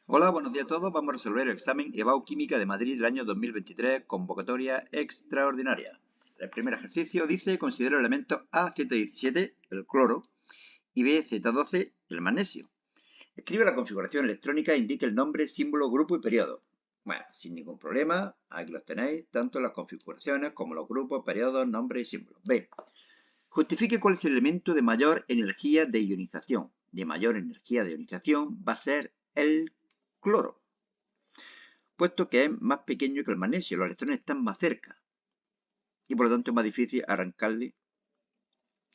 Hola, buenos días a todos. Vamos a resolver el examen EBAU Química de Madrid del año 2023, convocatoria extraordinaria. El primer ejercicio dice, considera el elemento A117, el cloro, y BZ12, el magnesio. Escribe la configuración electrónica e indique el nombre, símbolo, grupo y periodo. Bueno, sin ningún problema, aquí los tenéis, tanto las configuraciones como los grupos, periodos, nombres y símbolos. B. Justifique cuál es el elemento de mayor energía de ionización. De mayor energía de ionización va a ser el cloro, puesto que es más pequeño que el magnesio, los electrones están más cerca y por lo tanto es más difícil arrancarle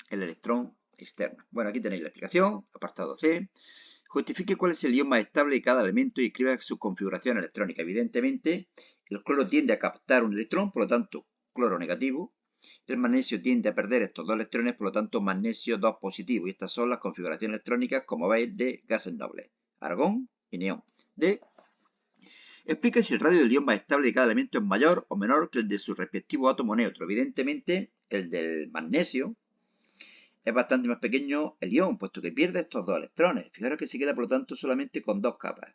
el electrón externo. Bueno, aquí tenéis la explicación, apartado C. Justifique cuál es el ion más estable de cada elemento y escriba su configuración electrónica. Evidentemente, el cloro tiende a captar un electrón, por lo tanto, cloro negativo. El magnesio tiende a perder estos dos electrones, por lo tanto, magnesio 2 positivo. Y estas son las configuraciones electrónicas, como veis, de gases nobles: argón y neón. D. Explica si el radio del ion más estable de cada elemento es mayor o menor que el de su respectivo átomo neutro. Evidentemente, el del magnesio es bastante más pequeño el ion, puesto que pierde estos dos electrones. Fijaros que se queda, por lo tanto, solamente con dos capas.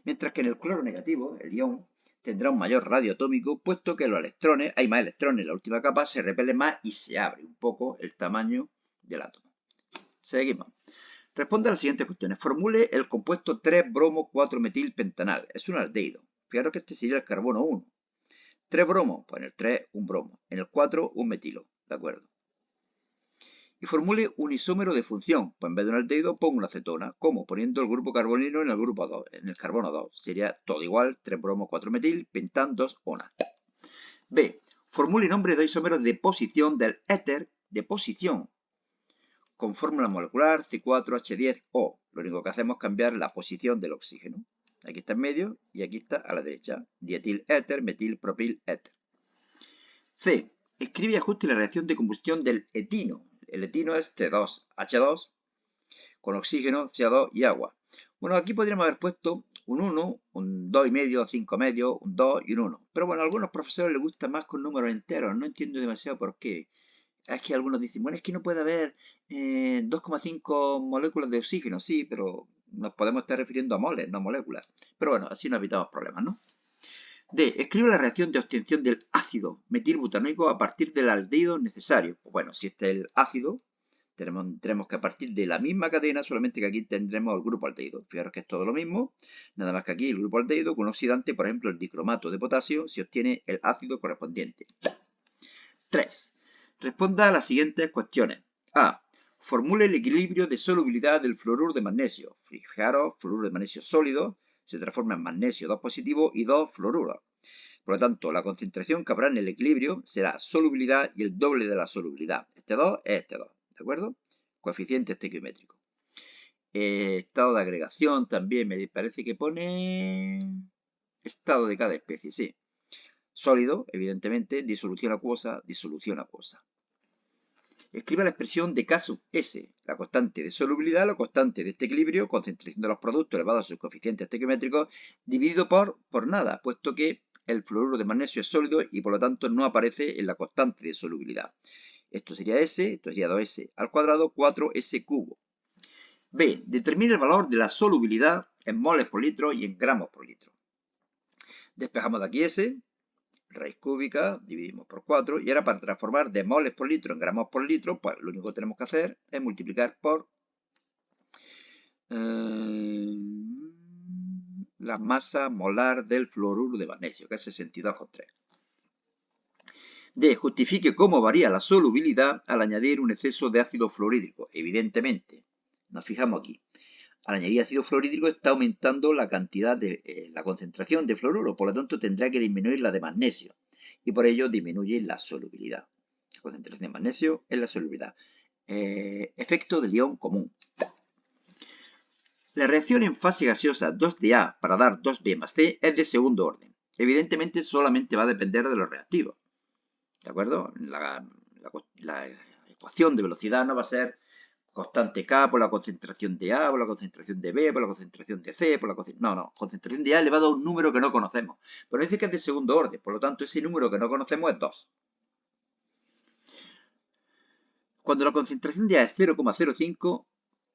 Mientras que en el cloro negativo, el ion tendrá un mayor radio atómico, puesto que los electrones, hay más electrones en la última capa, se repelen más y se abre un poco el tamaño del átomo. Seguimos. Responde a las siguientes cuestiones. Formule el compuesto 3-bromo-4-metil-pentanal. Es un aldehído. Fijaros que este sería el carbono 1. 3 bromos, pues en el 3 un bromo. En el 4 un metilo. ¿De acuerdo? Y formule un isómero de función. Pues en vez de un aldehído pongo una acetona. ¿Cómo? Poniendo el grupo carbonilo en el grupo 2, en el carbono 2. Sería todo igual. 3 bromo, 4 metil, pentan, 2 ona. B. Formule y nombre de isómeros de posición del éter de posición con fórmula molecular C4H10O. Lo único que hacemos es cambiar la posición del oxígeno. Aquí está en medio y aquí está a la derecha. Dietil éter, metil, propil éter. C. Escribe y ajuste la reacción de combustión del etino. El etino es C2H2 con oxígeno, CO2 y agua. Bueno, aquí podríamos haber puesto un 1, un 2,5, 5,5, un 2 y un 1. Pero bueno, a algunos profesores les gusta más con números enteros. No entiendo demasiado por qué. Es que algunos dicen, bueno, es que no puede haber 2,5 moléculas de oxígeno. Sí, pero nos podemos estar refiriendo a moles, no moléculas. Pero bueno, así no evitamos problemas, ¿no? D. Escribe la reacción de obtención del ácido metilbutanoico a partir del aldehído necesario. Pues bueno, si este es el ácido, tenemos que a partir de la misma cadena, solamente que aquí tendremos el grupo aldehído. Fijaros que es todo lo mismo, nada más que aquí el grupo aldehído con un oxidante, por ejemplo, el dicromato de potasio, se obtiene el ácido correspondiente. 3. Responda a las siguientes cuestiones. A. Formule el equilibrio de solubilidad del fluoruro de magnesio. Fijaros, fluoruro de magnesio sólido se transforma en magnesio 2 positivo y 2 fluoruro. Por lo tanto, la concentración que habrá en el equilibrio será solubilidad y el doble de la solubilidad. Este 2 es este 2, ¿de acuerdo? Coeficiente estequiométrico. Estado de agregación también me parece que pone estado de cada especie, sí. Sólido, evidentemente, disolución acuosa, disolución acuosa. Escriba la expresión de K sub S, la constante de solubilidad, la constante de este equilibrio, concentración de los productos elevado a sus coeficientes estequiométricos, dividido por nada, puesto que el fluoruro de magnesio es sólido y por lo tanto no aparece en la constante de solubilidad. Esto sería S, esto sería 2S al cuadrado, 4S cubo. B. Determine el valor de la solubilidad en moles por litro y en gramos por litro. Despejamos de aquí S, raíz cúbica, dividimos por 4, y ahora para transformar de moles por litro en gramos por litro, pues lo único que tenemos que hacer es multiplicar por la masa molar del fluoruro de magnesio, que es 62,3. D. Justifique cómo varía la solubilidad al añadir un exceso de ácido fluorhídrico. Evidentemente, nos fijamos aquí. Al añadir ácido fluorhídrico está aumentando la cantidad de la concentración de fluoruro, por lo tanto tendrá que disminuir la de magnesio y por ello disminuye la solubilidad. La concentración de magnesio es la solubilidad. Efecto del ion común. La reacción en fase gaseosa 2Da para dar 2B más C es de segundo orden. Evidentemente solamente va a depender de los reactivos. ¿De acuerdo? La ecuación de velocidad no va a ser constante K por la concentración de A, por la concentración de B, por la concentración de C, por la concentración... No, concentración de A elevado a un número que no conocemos. Pero dice que es de segundo orden, por lo tanto ese número que no conocemos es 2. Cuando la concentración de A es 0,05,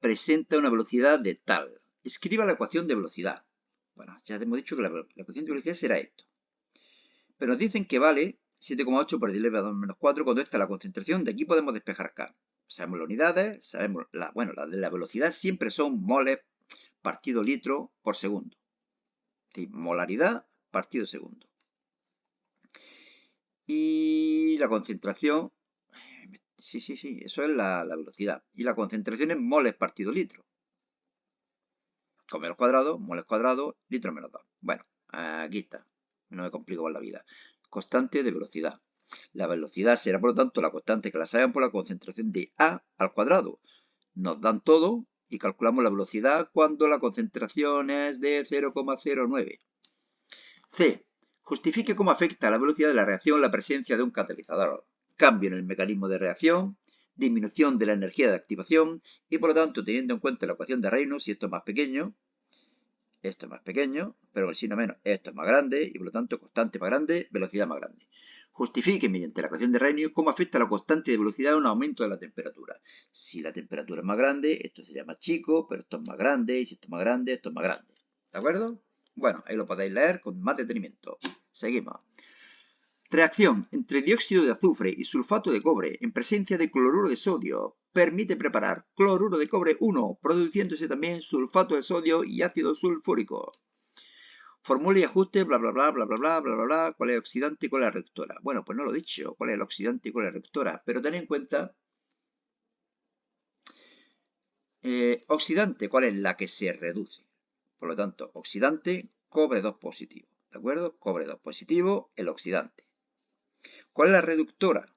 presenta una velocidad de tal. Escriba la ecuación de velocidad. Bueno, ya hemos dicho que la ecuación de velocidad será esto. Pero nos dicen que vale 7,8 por 10 elevado a 2 menos 4 cuando esta es la concentración. De aquí podemos despejar K. Sabemos las unidades, sabemos la de la velocidad siempre son moles partido litro por segundo. Es decir, molaridad partido segundo. Y la concentración, sí, eso es la velocidad. Y la concentración es moles partido litro. Con menos cuadrado, moles cuadrado, litro menos 2. Bueno, aquí está. No me complico con la vida. Constante de velocidad. La velocidad será, por lo tanto, la constante que la sabemos por la concentración de A al cuadrado. Nos dan todo y calculamos la velocidad cuando la concentración es de 0,09. C. Justifique cómo afecta a la velocidad de la reacción la presencia de un catalizador. Cambio en el mecanismo de reacción, disminución de la energía de activación y, por lo tanto, teniendo en cuenta la ecuación de Reynolds, si esto es más pequeño, pero el signo menos, esto es más grande y, por lo tanto, constante más grande, velocidad más grande. Justifique mediante la ecuación de Reynolds cómo afecta la constante de velocidad a un aumento de la temperatura. Si la temperatura es más grande, esto sería más chico, pero esto es más grande, y si esto es más grande, esto es más grande. ¿De acuerdo? Bueno, ahí lo podéis leer con más detenimiento. Seguimos. Reacción entre dióxido de azufre y sulfato de cobre en presencia de cloruro de sodio permite preparar cloruro de cobre 1, produciéndose también sulfato de sodio y ácido sulfúrico. Formula y ajuste, bla, bla, bla, bla, bla, bla, bla, bla, bla. ¿Cuál es el oxidante y cuál es la reductora? Bueno, pues no lo he dicho. ¿Cuál es el oxidante y cuál es la reductora? Pero ten en cuenta, oxidante, ¿cuál es la que se reduce? Por lo tanto, oxidante, cobre 2 positivo. ¿De acuerdo? Cobre 2 positivo, el oxidante. ¿Cuál es la reductora?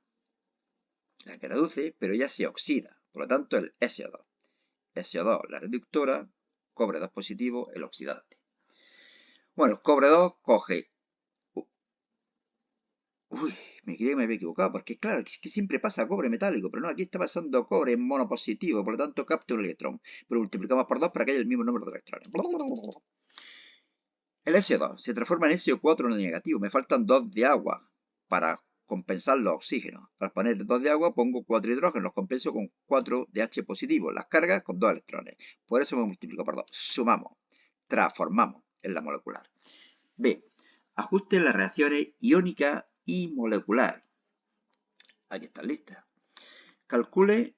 La que reduce, pero ya se oxida. Por lo tanto, el SO2. SO2, la reductora, cobre 2 positivo, el oxidante. Bueno, cobre 2 coge... Uy, me creí que me había equivocado, porque claro, es que siempre pasa cobre metálico, pero no, aquí está pasando cobre monopositivo, por lo tanto capta un electrón. Pero multiplicamos por 2 para que haya el mismo número de electrones. El SO2 se transforma en SO4 no negativo. Me faltan 2 de agua para compensar los oxígenos. Al poner 2 de agua pongo 4 hidrógenos, los compenso con 4 de H positivo. Las cargas con 2 electrones. Por eso me multiplico por 2. Sumamos, transformamos en la molecular. B. Ajuste las reacciones iónica y molecular. Aquí están listas. Calcule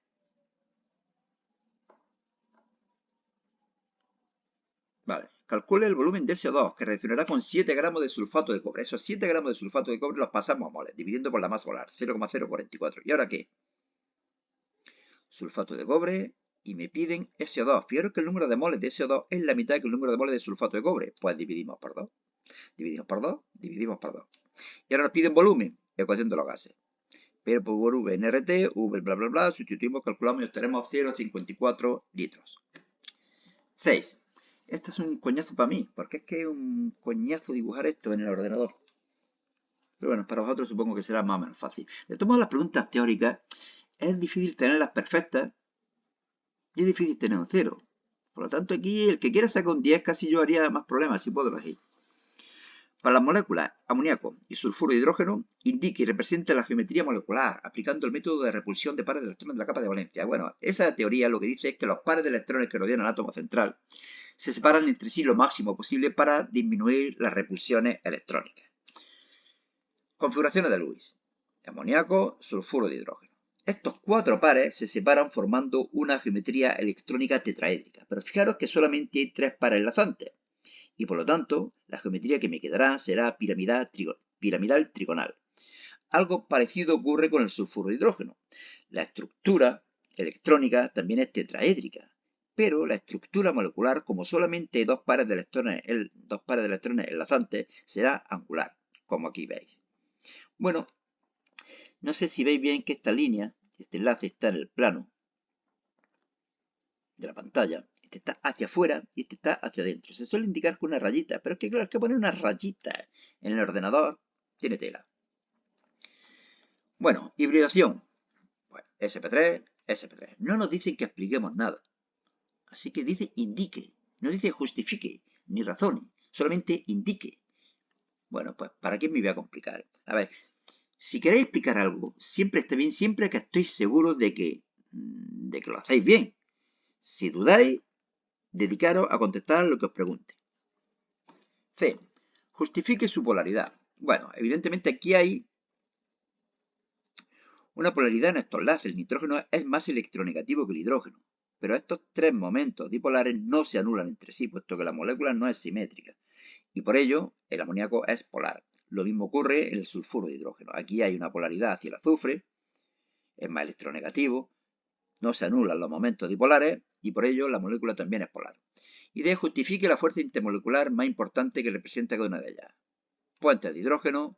el volumen de SO2, que reaccionará con 7 gramos de sulfato de cobre. Esos 7 gramos de sulfato de cobre los pasamos a moles, dividiendo por la masa molar, 0,044. ¿Y ahora qué? Sulfato de cobre, y me piden SO2. Fijaros que el número de moles de SO2 es la mitad que el número de moles de sulfato de cobre. Pues dividimos por 2. Dividimos por 2, dividimos por 2. Y ahora nos piden volumen, ecuación de los gases. P por V en RT, V bla bla bla, sustituimos, calculamos y obtenemos 0,54 litros. 6. Este es un coñazo para mí, porque es que es un coñazo dibujar esto en el ordenador. Pero bueno, para vosotros supongo que será más o menos fácil. De todas las preguntas teóricas, es difícil tenerlas perfectas y es difícil tener un 0. Por lo tanto, aquí el que quiera sacar un 10 casi yo haría más problemas si puedo elegir. Para las moléculas amoníaco y sulfuro de hidrógeno, indique y represente la geometría molecular, aplicando el método de repulsión de pares de electrones de la capa de valencia. Bueno, esa teoría lo que dice es que los pares de electrones que rodean el átomo central se separan entre sí lo máximo posible para disminuir las repulsiones electrónicas. Configuraciones de Lewis. Amoníaco, sulfuro de hidrógeno. Estos 4 pares se separan formando una geometría electrónica tetraédrica. Pero fijaros que solamente hay 3 pares enlazantes. Y por lo tanto, la geometría que me quedará será piramidal trigonal. Algo parecido ocurre con el sulfuro de hidrógeno. La estructura electrónica también es tetraédrica, pero la estructura molecular, como solamente hay 2 pares de electrones enlazantes, será angular, como aquí veis. Bueno, no sé si veis bien que esta línea, este enlace está en el plano de la pantalla. Este está hacia afuera y este está hacia adentro. Se suele indicar con una rayita, pero es que claro, es que poner una rayita en el ordenador tiene tela. Bueno, hibridación. Bueno, SP3, SP3. No nos dicen que expliquemos nada. Así que dice indique. No dice justifique, ni razone. Solamente indique. Bueno, pues ¿para qué me voy a complicar? A ver, si queréis explicar algo, siempre está bien, siempre que estoy seguro de que lo hacéis bien. Si dudáis, dedicaros a contestar lo que os pregunte. C. Justifique su polaridad. Bueno, evidentemente aquí hay una polaridad en estos láseres. El nitrógeno es más electronegativo que el hidrógeno. Pero estos tres momentos dipolares no se anulan entre sí, puesto que la molécula no es simétrica. Y por ello, el amoníaco es polar. Lo mismo ocurre en el sulfuro de hidrógeno. Aquí hay una polaridad hacia el azufre, es más electronegativo, no se anulan los momentos dipolares y por ello la molécula también es polar. Y D. Justifique la fuerza intermolecular más importante que representa cada una de ellas. Puentes de hidrógeno,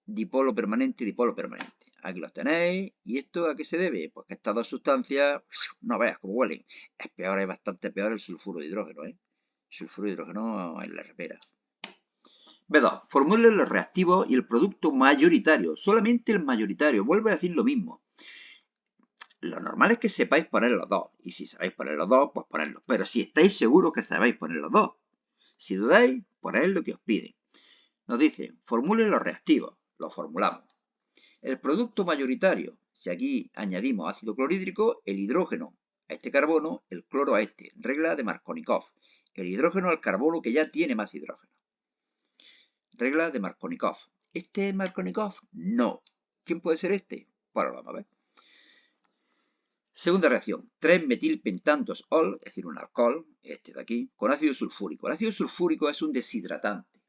dipolo permanente y dipolo permanente. Aquí los tenéis. ¿Y esto a qué se debe? Pues que estas dos sustancias, no veas cómo huelen. Es peor, es bastante peor el sulfuro de hidrógeno, ¿eh? El sulfuro de hidrógeno en la repera. B2. Formule los reactivos y el producto mayoritario. Solamente el mayoritario. Vuelvo a decir lo mismo. Lo normal es que sepáis poner los dos. Y si sabéis poner los dos, pues ponedlos. Pero si estáis seguros que sabéis poner los dos. Si dudáis, poned lo que os piden. Nos dice, formule los reactivos. Los formulamos. El producto mayoritario. Si aquí añadimos ácido clorhídrico, el hidrógeno a este carbono, el cloro a este. Regla de Markovnikov. El hidrógeno al carbono que ya tiene más hidrógeno. Regla de Markovnikov. ¿Este es Markovnikov? No. ¿Quién puede ser este? Pues lo vamos a ver. Segunda reacción. 3-metilpentandosol, es decir, un alcohol, este de aquí, con ácido sulfúrico. El ácido sulfúrico es un deshidratante.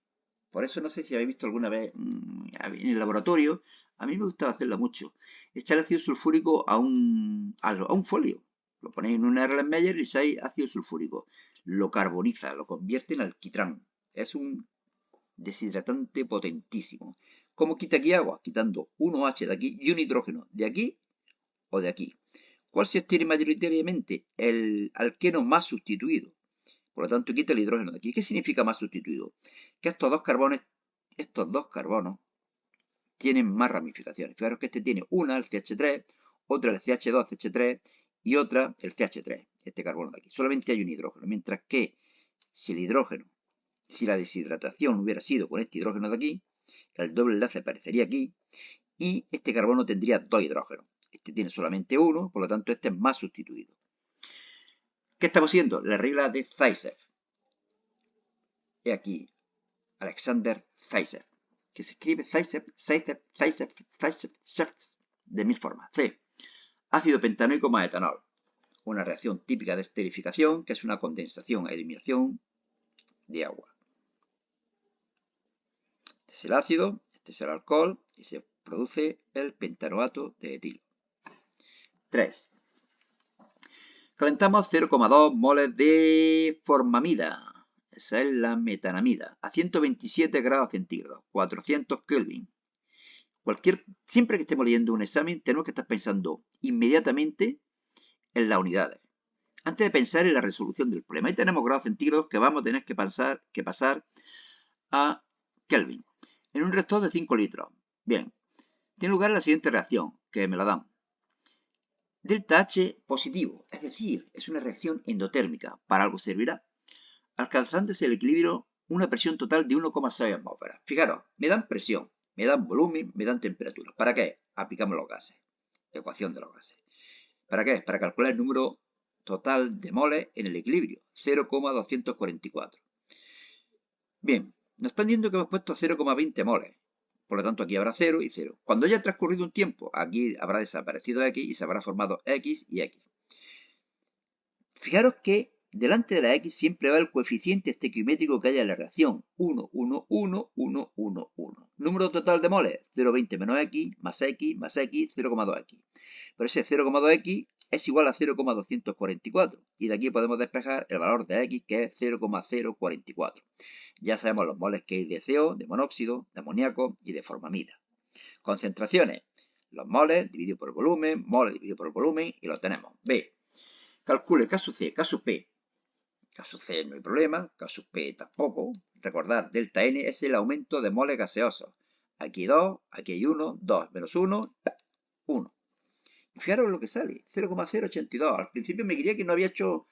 Por eso no sé si habéis visto alguna vez en el laboratorio. A mí me gustaba hacerlo mucho. Echar ácido sulfúrico a un folio. Lo ponéis en un Erlenmeyer y echáis ácido sulfúrico. Lo carboniza, lo convierte en alquitrán. Es un deshidratante potentísimo. ¿Cómo quita aquí agua? Quitando un OH de aquí y un hidrógeno de aquí o de aquí. ¿Cuál se obtiene mayoritariamente? El alqueno más sustituido. Por lo tanto, quita el hidrógeno de aquí. ¿Qué significa más sustituido? Que estos dos carbonos tienen más ramificaciones. Fijaros que este tiene una, el CH3, otra el CH2CH3 y otra el CH3, este carbono de aquí. Solamente hay un hidrógeno, mientras que si la deshidratación hubiera sido con este hidrógeno de aquí, el doble enlace aparecería aquí y este carbono tendría dos hidrógenos. Este tiene solamente uno, por lo tanto este es más sustituido. ¿Qué estamos haciendo? La regla de Zaitsev. He aquí, Alexander Zaitsev, que se escribe Zaitsev, de mil formas. C. Ácido pentanoico más etanol. Una reacción típica de esterificación, que es una condensación e eliminación de agua. Este es el ácido, este es el alcohol, y se produce el pentanoato de etilo. 3. Calentamos 0,2 moles de formamida. Esa es la metanamida. A 127 grados centígrados. 400 Kelvin. Siempre que estemos leyendo un examen, tenemos que estar pensando inmediatamente en las unidades. Antes de pensar en la resolución del problema. Ahí tenemos grados centígrados que vamos a tener que pasar a Kelvin. En un reactor de 5 litros. Bien. Tiene lugar la siguiente reacción, que me la dan. Delta H positivo, es decir, es una reacción endotérmica. Para algo servirá. Alcanzándose el equilibrio una presión total de 1,6 atmósferas. Fijaros, me dan presión, me dan volumen, me dan temperatura. ¿Para qué? Aplicamos los gases. Ecuación de los gases. ¿Para qué? Para calcular el número total de moles en el equilibrio. 0,244. Bien, nos están diciendo que hemos puesto 0,20 moles. Por lo tanto, aquí habrá 0 y 0. Cuando haya transcurrido un tiempo, aquí habrá desaparecido X y se habrá formado X y X. Fijaros que delante de la X siempre va el coeficiente estequiométrico que haya en la reacción. 1, 1, 1, 1, 1, 1. Número total de moles, 0,20 menos X, más X, más X, 0,2X. Pero ese 0,2X es igual a 0,244. Y de aquí podemos despejar el valor de X, que es 0,044. Ya sabemos los moles que hay de CO, de monóxido, de amoníaco y de formamida. Concentraciones. Los moles dividido por el volumen, moles dividido por el volumen, y lo tenemos. B. Calcule caso C, caso P. Caso C no hay problema, caso P tampoco. Recordar, delta N es el aumento de moles gaseosos. Aquí 2, aquí hay 1, 2 menos 1, 1. Y fijaros lo que sale, 0,082. Al principio me quería que no había hecho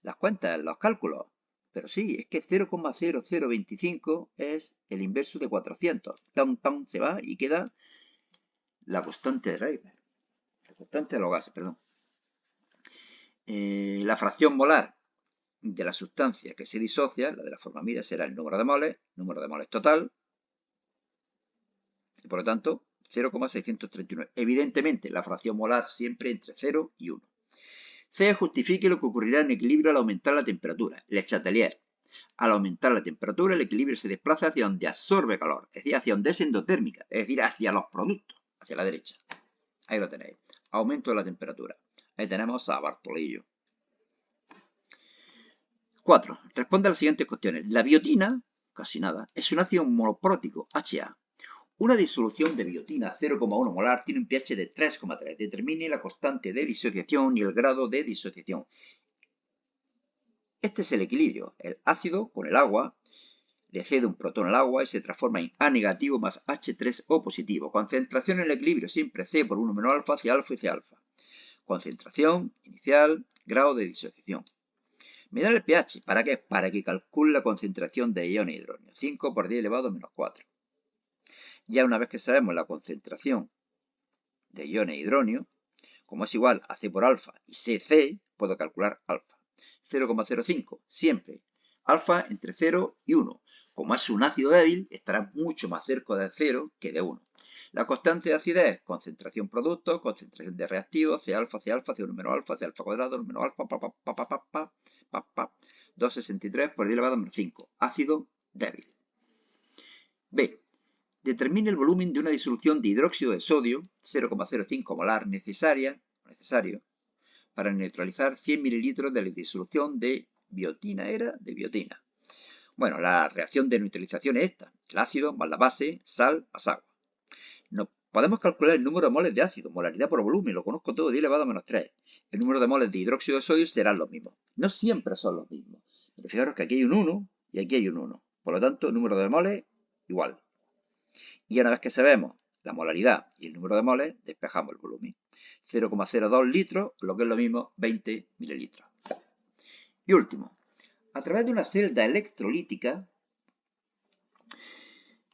las cuentas, los cálculos. Pero sí, es que 0,0025 es el inverso de 400. Tan, se va y queda la constante de Rayleigh. La constante de los gases, perdón. La fracción molar de la sustancia que se disocia, la de la forma será el número de moles total, y por lo tanto 0,639. Evidentemente, la fracción molar siempre entre 0 y 1. C. Justifique lo que ocurrirá en equilibrio al aumentar la temperatura. Le Chatelier. Al aumentar la temperatura, el equilibrio se desplaza hacia donde absorbe calor, es decir, hacia donde es endotérmica, es decir, hacia los productos, hacia la derecha. Ahí lo tenéis. Aumento de la temperatura. Ahí tenemos a Bartolillo. 4. Responde a las siguientes cuestiones. La biotina, casi nada, es un ácido monoprótico, HA. Una disolución de biotina 0,1 molar tiene un pH de 3,3. Determine la constante de disociación y el grado de disociación. Este es el equilibrio. El ácido con el agua le cede un protón al agua y se transforma en A negativo más H3O positivo. Concentración en el equilibrio siempre C por 1 menos alfa, C alfa y C alfa. Concentración inicial, grado de disociación. Mirar el pH. ¿Para qué? Para que calcule la concentración de iones hidrógeno. 5 por 10 elevado a menos 4. Ya una vez que sabemos la concentración de iones hidrógeno, como es igual a C por alfa y CC, puedo calcular alfa. 0,05, siempre. Alfa entre 0 y 1. Como es un ácido débil, estará mucho más cerca de 0 que de 1. La constante de acidez, concentración producto, concentración de reactivos, C alfa, C1 menos alfa, C alfa cuadrado, menos alfa, 263 por 10 elevado a menos 5. Ácido débil. B. Determine el volumen de una disolución de hidróxido de sodio, 0,05 molar, necesario para neutralizar 100 mililitros de la disolución de biotina. Bueno, la reacción de neutralización es esta. El ácido más la base, sal más agua. Podemos calcular el número de moles de ácido, molaridad por volumen, lo conozco todo, 10 elevado a menos 3. El número de moles de hidróxido de sodio serán los mismos. No siempre son los mismos. Pero fijaros que aquí hay un 1 y aquí hay un 1. Por lo tanto, el número de moles igual. Y una vez que sabemos la molaridad y el número de moles, despejamos el volumen. 0,02 litros, lo que es lo mismo, 20 mililitros. Y último, a través de una celda electrolítica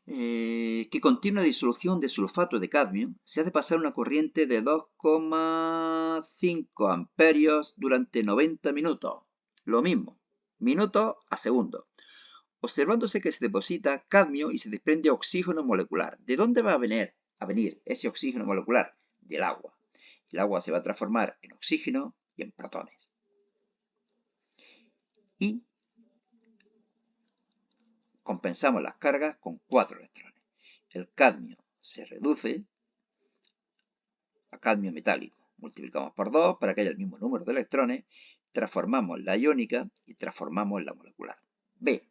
que contiene una disolución de sulfato de cadmio, se hace pasar una corriente de 2,5 amperios durante 90 minutos. Lo mismo, minutos a segundos. Observándose que se deposita cadmio y se desprende oxígeno molecular. ¿De dónde va a venir ese oxígeno molecular? Del agua. El agua se va a transformar en oxígeno y en protones. Y compensamos las cargas con 4 electrones. El cadmio se reduce a cadmio metálico. Multiplicamos por 2 para que haya el mismo número de electrones. Transformamos la iónica y transformamos la molecular. B.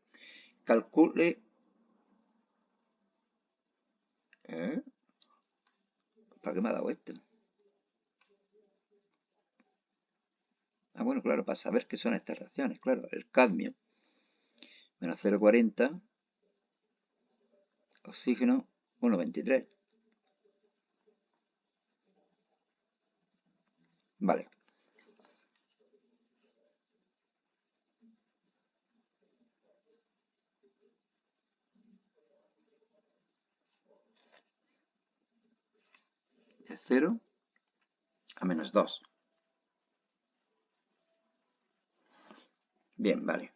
Calcule... ¿Para qué me ha dado esto? Ah, bueno, claro, para saber qué son estas reacciones. Claro, el cadmio, menos 0,40, oxígeno, 1,23. Vale. De 0 a menos 2. Bien, vale.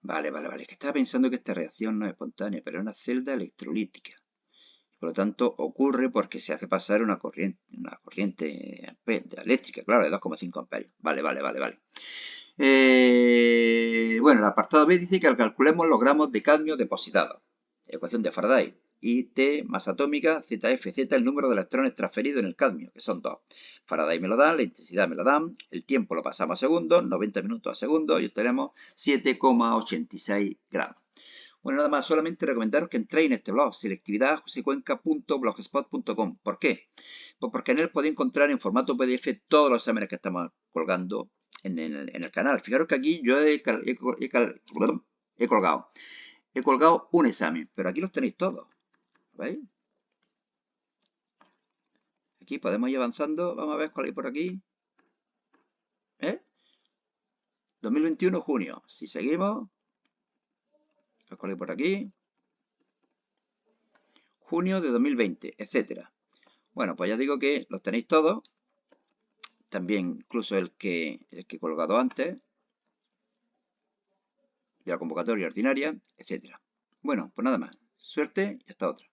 Vale. Es que estaba pensando que esta reacción no es espontánea, pero es una celda electrolítica. Por lo tanto, ocurre porque se hace pasar una corriente eléctrica, claro, de 2,5 amperios. Vale. Bueno, el apartado B dice que calculemos los gramos de cadmio depositados. Ecuación de Faraday. Y T, masa atómica, ZFZ, el número de electrones transferidos en el cadmio, que son 2. Faraday me lo dan, la intensidad me lo dan, el tiempo lo pasamos a segundos, 90 minutos a segundos, y obtenemos 7,86 gramos. Bueno, nada más, solamente recomendaros que entréis en este blog, selectividadjosecuenca.blogspot.com. ¿Por qué? Pues porque en él podéis encontrar en formato PDF todos los exámenes que estamos colgando en el canal. Fijaros que aquí yo he colgado un examen, pero aquí los tenéis todos. ¿Veis? Aquí podemos ir avanzando. Vamos a ver cuál hay por aquí. 2021, junio. Si seguimos, cuál hay por aquí. junio de 2020, etcétera. Bueno, pues ya digo que los tenéis todos. También incluso el que he colgado antes, de la convocatoria ordinaria, etcétera. Bueno, pues nada más. Suerte y hasta otra.